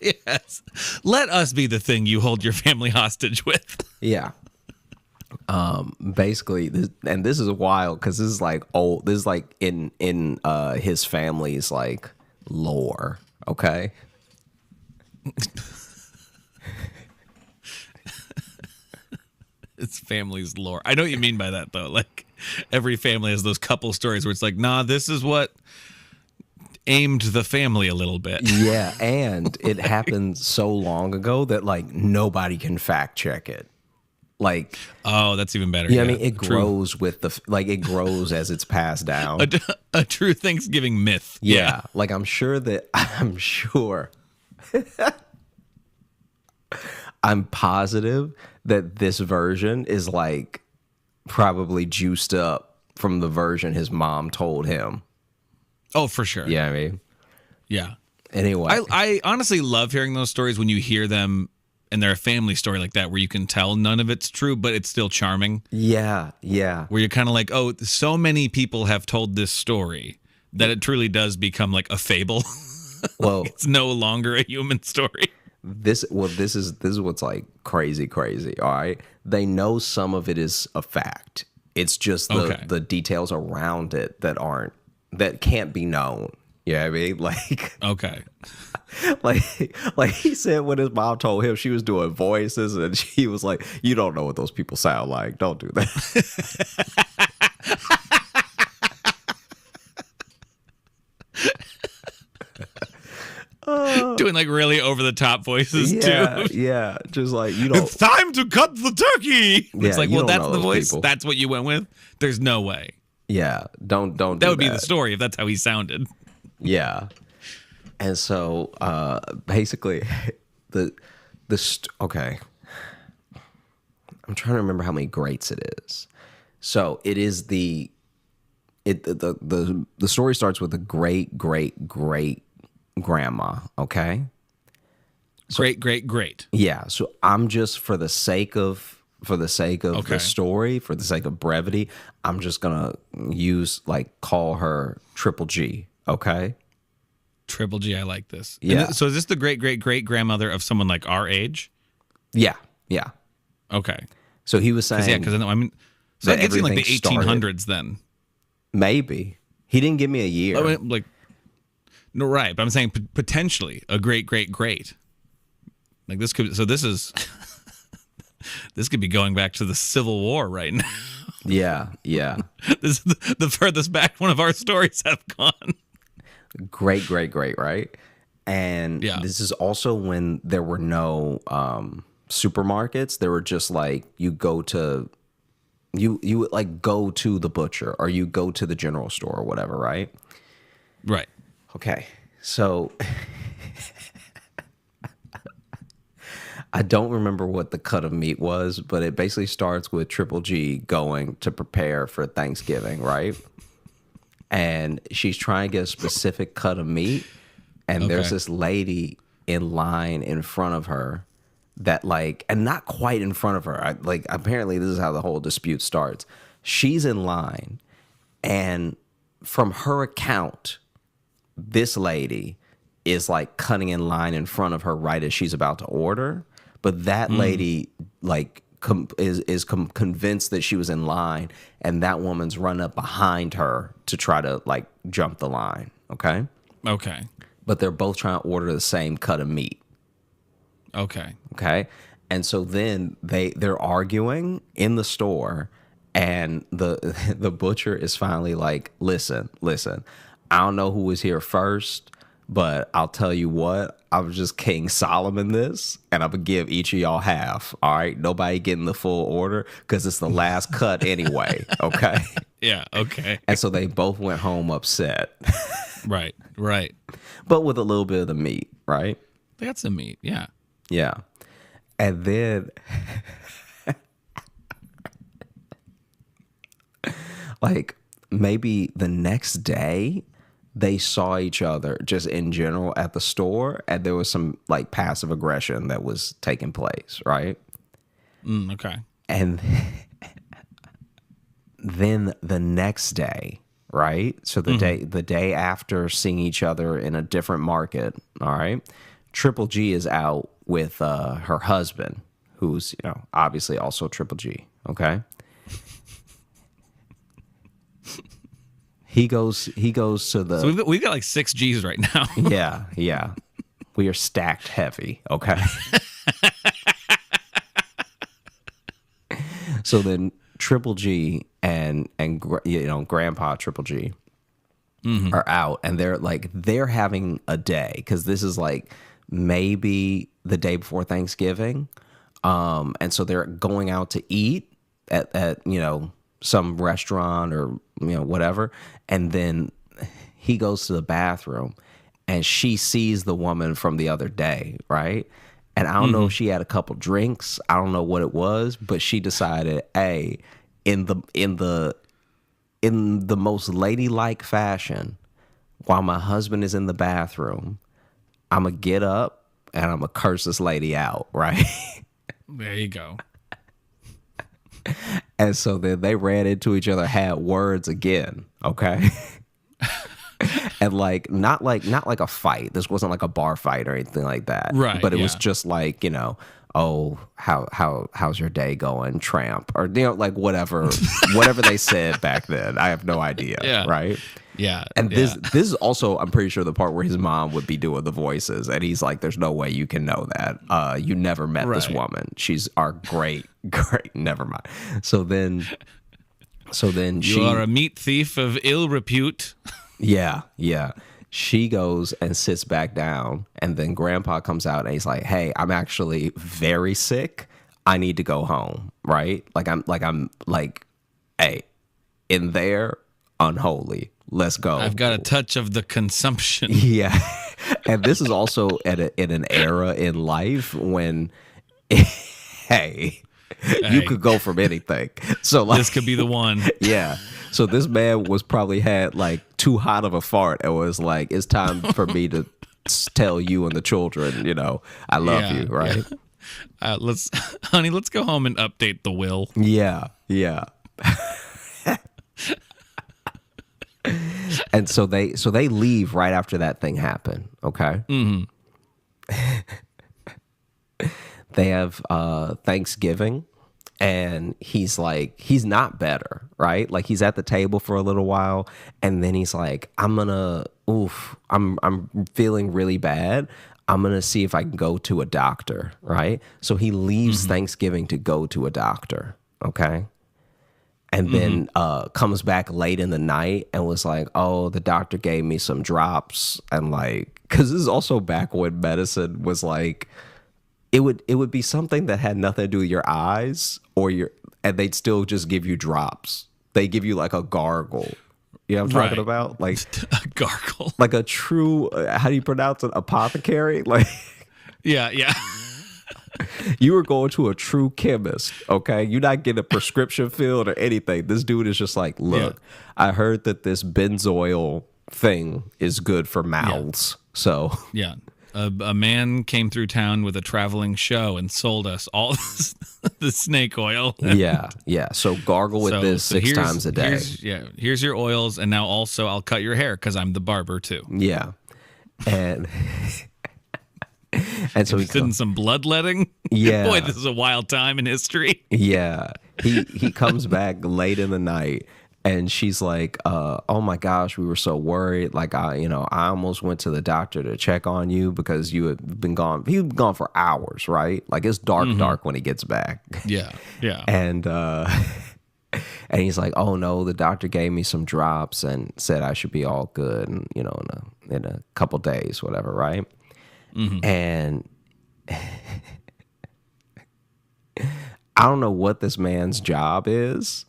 Speaker 2: Yes. Let us be the thing you hold your family hostage with.
Speaker 1: Yeah. Basically, this is wild because this is like old. This is like in his family's like lore. Okay.
Speaker 2: It's family's lore. I know what you mean by that though. Like every family has those couple stories where it's like, nah, this is what aimed the family a little bit.
Speaker 1: Yeah, and it happened so long ago that like nobody can fact check it. Like,
Speaker 2: oh, that's even better.
Speaker 1: Yeah, I mean, it grows with it grows as it's passed down.
Speaker 2: A true Thanksgiving myth.
Speaker 1: Yeah, like I'm sure I'm positive that this version is like probably juiced up from the version his mom told him.
Speaker 2: Oh, for sure.
Speaker 1: Yeah, I mean,
Speaker 2: yeah.
Speaker 1: Anyway,
Speaker 2: I honestly love hearing those stories when you hear them and they're a family story like that where you can tell none of it's true, but it's still charming.
Speaker 1: Yeah.
Speaker 2: Where you're kind of like, oh, so many people have told this story that it truly does become like a fable. Well, it's no longer a human story.
Speaker 1: This is what's like crazy. All right, they know some of it is a fact. It's just the details around it that can't be known. You know what I mean? Like,
Speaker 2: okay.
Speaker 1: like he said when his mom told him she was doing voices and she was like, you don't know what those people sound like. Don't do that.
Speaker 2: Doing like really over the top voices too.
Speaker 1: Yeah. Just like, it's
Speaker 2: time to cut the turkey.
Speaker 1: Yeah,
Speaker 2: it's like, well, that's the voice.
Speaker 1: People.
Speaker 2: That's what you went with. There's no way.
Speaker 1: Yeah. Don't
Speaker 2: that
Speaker 1: do
Speaker 2: would be the story if that's how he sounded.
Speaker 1: Yeah. And so basically okay. I'm trying to remember how many greats it is. So it is the story starts with a great grandma, okay?
Speaker 2: So, great.
Speaker 1: Yeah. So I'm just for the sake of the story, for the sake of brevity, I'm just gonna call her Triple G, okay?
Speaker 2: Triple G, I like this.
Speaker 1: Yeah.
Speaker 2: So is this the great grandmother of someone like our age?
Speaker 1: Yeah.
Speaker 2: Okay.
Speaker 1: So he was saying,
Speaker 2: because I mean, so that gets in like the 1800s then.
Speaker 1: Maybe he didn't give me a year.
Speaker 2: I mean, like, no, right? But I'm saying potentially a great. Like this could. So this is This could be going back to the Civil War right now.
Speaker 1: Yeah.
Speaker 2: This is the furthest back one of our stories have gone.
Speaker 1: Great, right? And this is also when there were no supermarkets. There were just like you would like go to the butcher or you go to the general store or whatever, right?
Speaker 2: Right.
Speaker 1: Okay. So I don't remember what the cut of meat was, but it basically starts with Triple G going to prepare for Thanksgiving, right? And she's trying to get a specific cut of meat, and there's this lady in line in front of her that like, and not quite in front of her. Like apparently this is how the whole dispute starts. She's in line, and from her account, this lady is like cutting in line in front of her right as she's about to order. But that lady like is convinced that she was in line, and that woman's run up behind her to try to like jump the line. Okay. But they're both trying to order the same cut of meat. Okay. And so then they're arguing in the store, and the butcher is finally like, listen, I don't know who was here first, but I'll tell you what, I was just King Solomon this, and I'm going to give each of y'all half. All right? Nobody getting the full order because it's the last cut anyway. Okay?
Speaker 2: Yeah, okay.
Speaker 1: And so they both went home upset.
Speaker 2: Right.
Speaker 1: But with a little bit of the meat, right?
Speaker 2: They got some meat, yeah.
Speaker 1: Yeah. And then, like, maybe the next day, they saw each other just in general at the store, and there was some like passive aggression that was taking place, right?
Speaker 2: Okay.
Speaker 1: And then the next day, right? So the day after seeing each other in a different market, all right? Triple G is out with her husband, who's, obviously also Triple G, okay? He goes to the...
Speaker 2: So we've got like 6 G's right now.
Speaker 1: Yeah. We are stacked heavy, okay? So then Triple G and Grandpa Triple G are out, and they're having a day, because this is like maybe the day before Thanksgiving. And so they're going out to eat at some restaurant or whatever, and then he goes to the bathroom, and she sees the woman from the other day, right? And I don't know if she had a couple drinks, I don't know what it was, but she decided, hey, in the most ladylike fashion, while my husband is in the bathroom, I'm gonna get up and I'm gonna curse this lady out, right?
Speaker 2: There you go.
Speaker 1: And so then they ran into each other, had words again, okay? And not like a fight. This wasn't like a bar fight or anything like that.
Speaker 2: Right.
Speaker 1: But it was just like, oh, how's your day going, tramp? Or like whatever they said back then. I have no idea.
Speaker 2: Yeah.
Speaker 1: Right?
Speaker 2: Yeah.
Speaker 1: And this is also, I'm pretty sure, the part where his mom would be doing the voices, and he's like, there's no way you can know that. You never met this woman. She's our great, never mind. So then
Speaker 2: you are a meat thief of ill repute.
Speaker 1: Yeah. She goes and sits back down, and then Grandpa comes out and he's like, hey, I'm actually very sick. I need to go home, right? I'm like, hey, in there, unholy. Let's go.
Speaker 2: I've got a touch of the consumption.
Speaker 1: Yeah. And this is also in an era in life when, hey, you could go from anything. So
Speaker 2: this could be the one.
Speaker 1: Yeah. So this man was probably had like too hot of a fart and was like, it's time for me to tell you and the children, I love you, right?
Speaker 2: Yeah. Let's go home and update the will.
Speaker 1: Yeah. And so they leave right after that thing happened, okay? They have Thanksgiving, and he's not better, right? Like, he's at the table for a little while, and then he's like, I'm feeling really bad. I'm going to see if I can go to a doctor, right? So he leaves Thanksgiving to go to a doctor, okay? And then comes back late in the night and was like, oh, the doctor gave me some drops. And like, because this is also back when medicine was like, it would be something that had nothing to do with your eyes and they'd still just give you drops. They give you like a gargle. You know what I'm talking about? Like
Speaker 2: a gargle.
Speaker 1: Like a true, how do you pronounce it? Apothecary? Like,
Speaker 2: yeah.
Speaker 1: You were going to a true chemist, okay? You're not getting a prescription filled or anything. This dude is just like, look, I heard that this benzoyl thing is good for mouths. So
Speaker 2: yeah. A man came through town with a traveling show and sold us all the snake oil.
Speaker 1: yeah. So gargle with this 6 times a day.
Speaker 2: Here's your oils, and now also I'll cut your hair because I'm the barber too.
Speaker 1: Yeah. And so he's
Speaker 2: in some bloodletting.
Speaker 1: Yeah.
Speaker 2: Boy, this is a wild time in history.
Speaker 1: Yeah. He comes back late in the night. And she's like, oh my gosh, we were so worried. Like, I almost went to the doctor to check on you because you had been gone. He'd been gone for hours, right? Like, it's dark when he gets back.
Speaker 2: Yeah.
Speaker 1: And he's like, oh no, the doctor gave me some drops and said I should be all good, and in a couple days, whatever, right? And I don't know what this man's job is,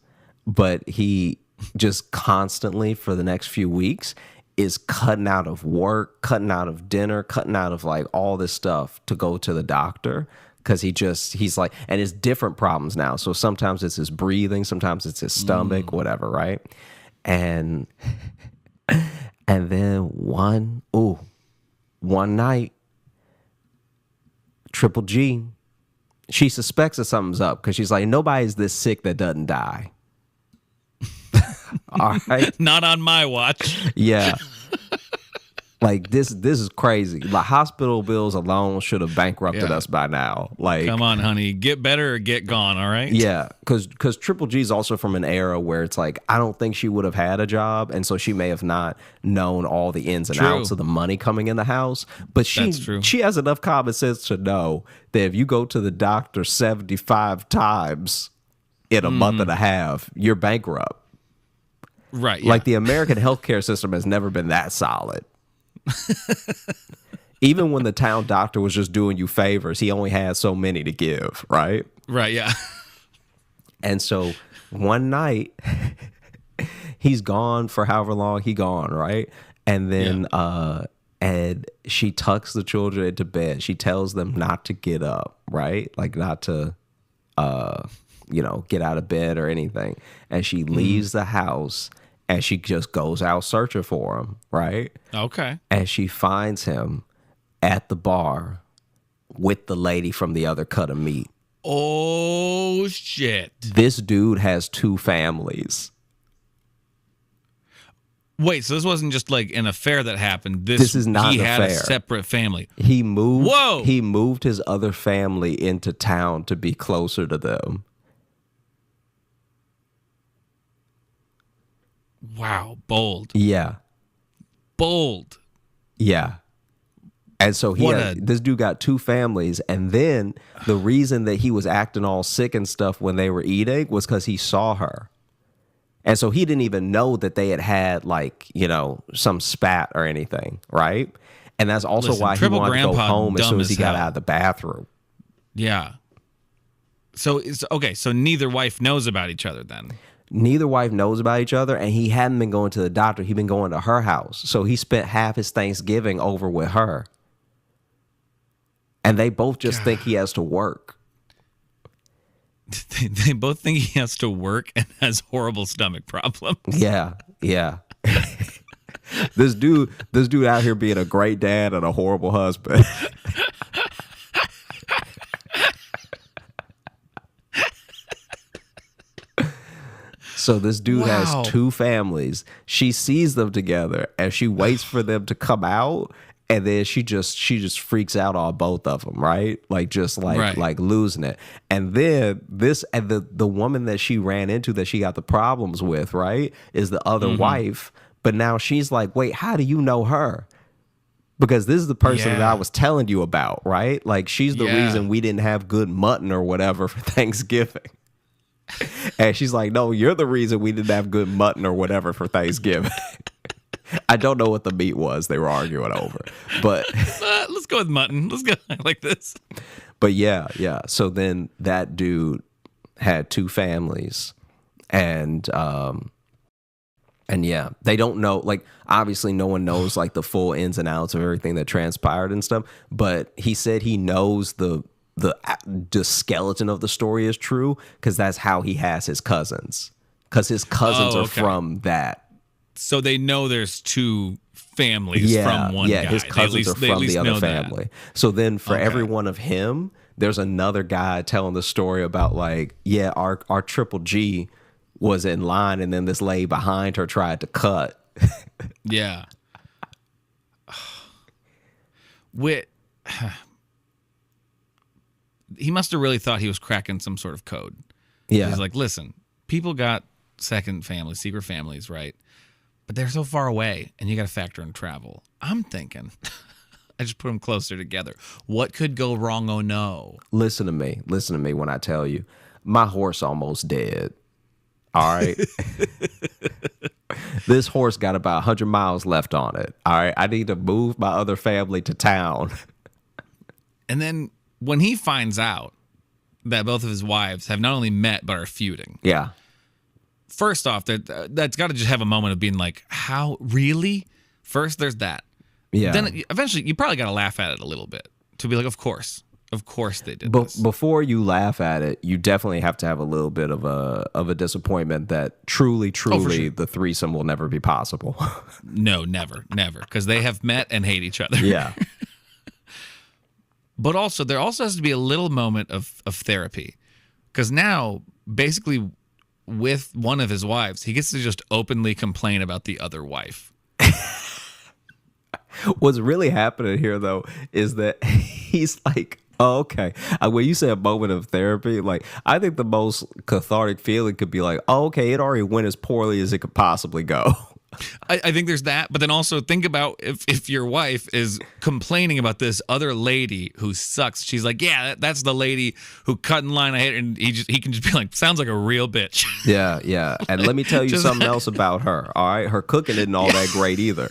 Speaker 1: but he just constantly for the next few weeks is cutting out of work, cutting out of dinner, cutting out of like all this stuff to go to the doctor. Because he's like, and it's different problems now. So sometimes it's his breathing, sometimes it's his stomach, whatever, right? And then one night, Triple G, she suspects that something's up because she's like, nobody's this sick that doesn't die. All right.
Speaker 2: Not on my watch.
Speaker 1: Yeah. Like this is crazy. Like hospital bills alone should have bankrupted us by now. Like,
Speaker 2: come on, honey, get better or get gone. All right.
Speaker 1: Yeah, because Triple G is also from an era where it's like I don't think she would have had a job, and so she may have not known all the ins and outs of the money coming in the house. But she has enough common sense to know that if you go to the doctor 75 times in a month and a half, you're bankrupt.
Speaker 2: Right.
Speaker 1: Like the American healthcare system has never been that solid. Even when the town doctor was just doing you favors, he only had so many to give, right?
Speaker 2: Right, yeah.
Speaker 1: And so one night, he's gone for however long he gone, right? And then and she tucks the children into bed. She tells them not to get up, right? Like not to get out of bed or anything. And she leaves the house and she just goes out searching for him, right?
Speaker 2: Okay.
Speaker 1: And she finds him at the bar with the lady from the other cut of meat.
Speaker 2: Oh, shit.
Speaker 1: This dude has 2 families.
Speaker 2: Wait, so this wasn't just like an affair that happened. This is not an affair. He had a separate family.
Speaker 1: He moved his other family into town to be closer to them.
Speaker 2: Wow, bold.
Speaker 1: Yeah.
Speaker 2: Bold.
Speaker 1: Yeah. And so this dude got 2 families, and then the reason that he was acting all sick and stuff when they were eating was because he saw her. And so he didn't even know that they had like, some spat or anything, right? And that's also why he wanted to go home as soon as he got out of the bathroom.
Speaker 2: Yeah. So neither wife knows about each other then.
Speaker 1: Neither wife knows about each other, and he hadn't been going to the doctor. He'd been going to her house. So he spent half his Thanksgiving over with her. And they both just think he has to work.
Speaker 2: They both think he has to work and has horrible stomach problems.
Speaker 1: Yeah. This dude out here being a great dad and a horrible husband. So this dude has 2 families. She sees them together and she waits for them to come out, and then she just freaks out on both of them, right? Like like losing it. And then the woman that she ran into that she got the problems with, right, is the other wife. But now she's like, wait, how do you know her? Because this is the person that I
Speaker 2: Yeah.
Speaker 1: was telling you about, right? Like, she's the
Speaker 2: Yeah.
Speaker 1: reason we didn't have good mutton or whatever for Thanksgiving. And she's like, no, you're the reason we didn't have good mutton or whatever for Thanksgiving. I don't know what the meat was they were arguing over. But
Speaker 2: Let's go with mutton. Let's go like this.
Speaker 1: but yeah. So then that dude had two families. And yeah, they don't know, like, obviously no one knows like the full ins and outs of everything that transpired and stuff, but he said he knows the skeleton of the story is true because that's how he has his cousins, because his cousins are from that.
Speaker 2: So they know there's two families from one guy.
Speaker 1: His cousins are from the other family. That. So then for every one of him, there's another guy telling the story about like, yeah, our triple G was in line and then this lady behind her tried to cut.
Speaker 2: Yeah. He must have really thought he was cracking some sort of code.
Speaker 1: Yeah.
Speaker 2: He's like, listen, people got second families, secret families, right? But they're so far away and you got to factor in travel. I'm thinking, I just put them closer together. What could go wrong? Oh no.
Speaker 1: Listen to me when I tell you, my horse almost dead. All right. This horse got about 100 miles left on it. All right. I need to move my other family to town.
Speaker 2: And then when he finds out that both of his wives have not only met but are feuding.
Speaker 1: Yeah.
Speaker 2: First off, that's got to just have a moment of being like, how, really? First, there's that.
Speaker 1: Yeah.
Speaker 2: Then eventually, you probably got to laugh at it a little bit to be like, of course they did
Speaker 1: But
Speaker 2: this.
Speaker 1: before you laugh at it, you definitely have to have a little bit of a disappointment that truly,
Speaker 2: sure.
Speaker 1: the threesome will never be possible.
Speaker 2: No, never, because they have met and hate each other.
Speaker 1: Yeah.
Speaker 2: But also, there also has to be a little moment of therapy, because now, basically, with one of his wives, he gets to just openly complain about the other wife.
Speaker 1: What's really happening here, though, is that he's like, oh, okay. When you say a moment of therapy, like, I think the most cathartic feeling could be like, oh, okay, it already went as poorly as it could possibly go.
Speaker 2: I think there's that, but then also think about if your wife is complaining about this other lady who sucks. She's like, yeah, that's the lady who cut in line. I hate her. And he can just be like, sounds like a real bitch.
Speaker 1: Yeah. And let me tell you something else about her. All right. Her cooking isn't all that great either.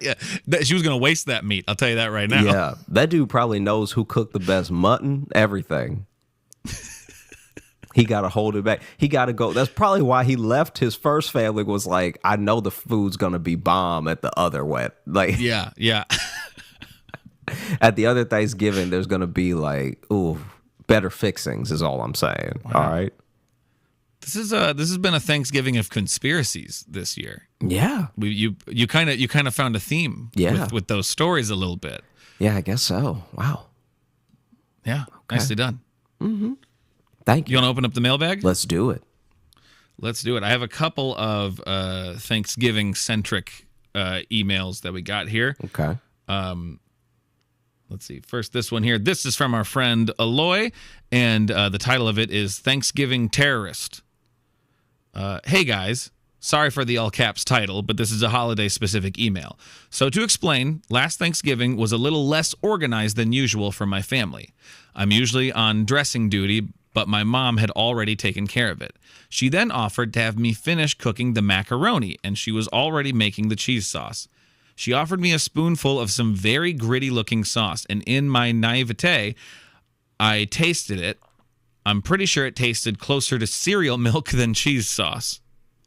Speaker 2: Yeah, she was going to waste that meat. I'll tell you that right now.
Speaker 1: Yeah. That dude probably knows who cooked the best mutton, everything. He got to hold it back. He got to go. That's probably why he left his first family, was like, I know the food's going to be bomb at the other wet. Like,
Speaker 2: yeah.
Speaker 1: At the other Thanksgiving, there's going to be like, ooh, better fixings is all I'm saying. Wow. All right.
Speaker 2: This has been a Thanksgiving of conspiracies this year.
Speaker 1: Yeah.
Speaker 2: You kind of found a theme with those stories a little bit.
Speaker 1: Yeah, I guess so. Wow.
Speaker 2: Yeah. Okay. Nicely done.
Speaker 1: Mm-hmm. Thank you.
Speaker 2: You want to open up the mailbag?
Speaker 1: Let's do it.
Speaker 2: I have a couple of Thanksgiving-centric emails that we got here.
Speaker 1: Okay.
Speaker 2: Let's see. First, this one here. This is from our friend Aloy, and the title of it is Thanksgiving Terrorist. Hey, guys. Sorry for the all caps title, but this is a holiday-specific email. So to explain, last Thanksgiving was a little less organized than usual for my family. I'm usually on dressing duty, but my mom had already taken care of it. She then offered to have me finish cooking the macaroni, and she was already making the cheese sauce. She offered me a spoonful of some very gritty-looking sauce, and in my naivete, I tasted it. I'm pretty sure it tasted closer to cereal milk than cheese sauce.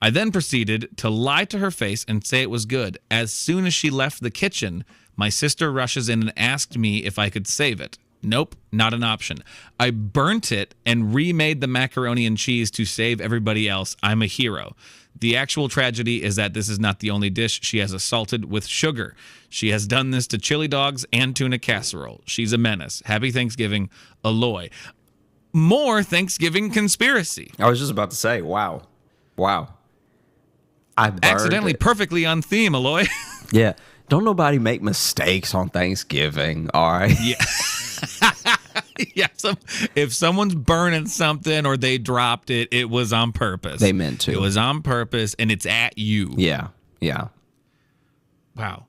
Speaker 2: I then proceeded to lie to her face and say it was good. As soon as she left the kitchen, my sister rushes in and asked me if I could save it. Nope, not an option. I burnt it and remade the macaroni and cheese to save everybody else. I'm a hero. The actual tragedy is that this is not the only dish she has assaulted with sugar. She has done this to chili dogs and tuna casserole. She's a menace. Happy Thanksgiving, Aloy. More Thanksgiving conspiracy.
Speaker 1: I was just about to say, wow. I
Speaker 2: accidentally it. Perfectly on theme, Aloy.
Speaker 1: Yeah. Don't nobody make mistakes on Thanksgiving, all right?
Speaker 2: Yeah. Yeah. If someone's burning something or they dropped it, it was on purpose.
Speaker 1: They meant to.
Speaker 2: It was on purpose, and it's at you.
Speaker 1: Yeah.
Speaker 2: Wow.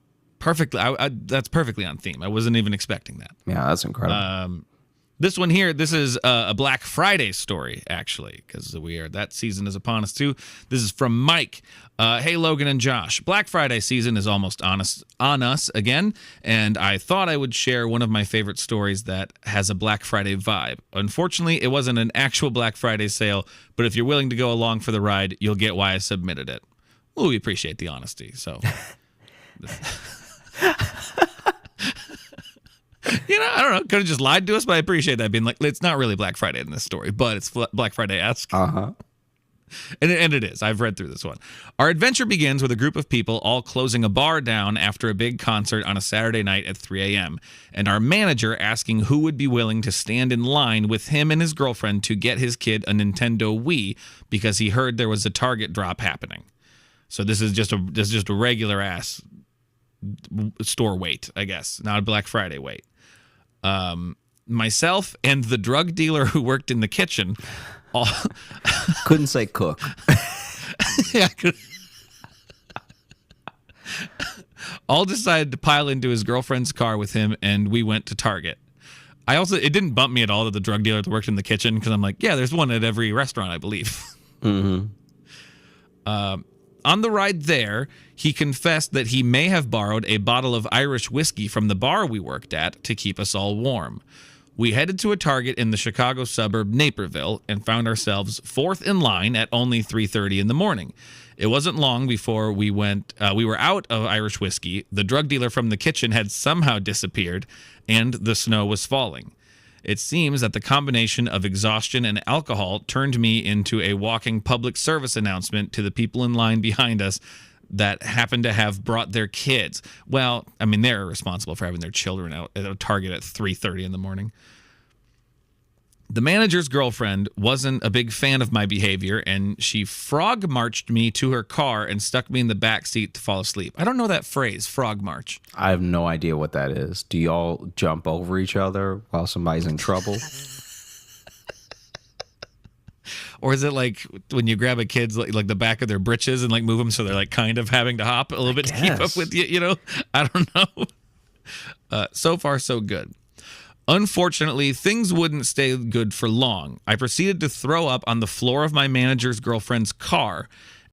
Speaker 2: Perfectly. That's perfectly on theme. I wasn't even expecting that.
Speaker 1: Yeah, that's incredible.
Speaker 2: This one here, this is a Black Friday story, actually, because that season is upon us, too. This is from Mike. Hey, Logan and Josh. Black Friday season is almost on us again, and I thought I would share one of my favorite stories that has a Black Friday vibe. Unfortunately, it wasn't an actual Black Friday sale, but if you're willing to go along for the ride, you'll get why I submitted it. Well, we appreciate the honesty, so... I don't know. Could have just lied to us, but I appreciate that being like, it's not really Black Friday in this story, but it's Black Friday-esque.
Speaker 1: Uh-huh.
Speaker 2: And it is. I've read through this one. Our adventure begins with a group of people all closing a bar down after a big concert on a Saturday night at 3 a.m., and our manager asking who would be willing to stand in line with him and his girlfriend to get his kid a Nintendo Wii because he heard there was a Target drop happening. So this is just a regular ass store wait, I guess, not a Black Friday wait. Myself and the drug dealer who worked in the kitchen all
Speaker 1: couldn't say cook.
Speaker 2: Yeah, all decided to pile into his girlfriend's car with him, and we went to Target. It didn't bump me at all that the drug dealer worked in the kitchen, because I'm like, yeah, there's one at every restaurant, I believe.
Speaker 1: Mm-hmm.
Speaker 2: On the ride there, he confessed that he may have borrowed a bottle of Irish whiskey from the bar we worked at to keep us all warm. We headed to a Target in the Chicago suburb Naperville and found ourselves fourth in line at only 3:30 in the morning. It wasn't long before we were out of Irish whiskey, the drug dealer from the kitchen had somehow disappeared, and the snow was falling. It seems that the combination of exhaustion and alcohol turned me into a walking public service announcement to the people in line behind us that happened to have brought their kids. Well, I mean, they're responsible for having their children out at a Target at 3:30 in the morning. The manager's girlfriend wasn't a big fan of my behavior, and she frog marched me to her car and stuck me in the back seat to fall asleep. I don't know that phrase, frog march.
Speaker 1: I have no idea what that is. Do y'all jump over each other while somebody's in trouble?
Speaker 2: Or is it like when you grab a kid's like the back of their britches and like move them so they're like kind of having to hop a little bit to keep up with you, I don't know. So far, so good. Unfortunately, things wouldn't stay good for long. I proceeded to throw up on the floor of my manager's girlfriend's car,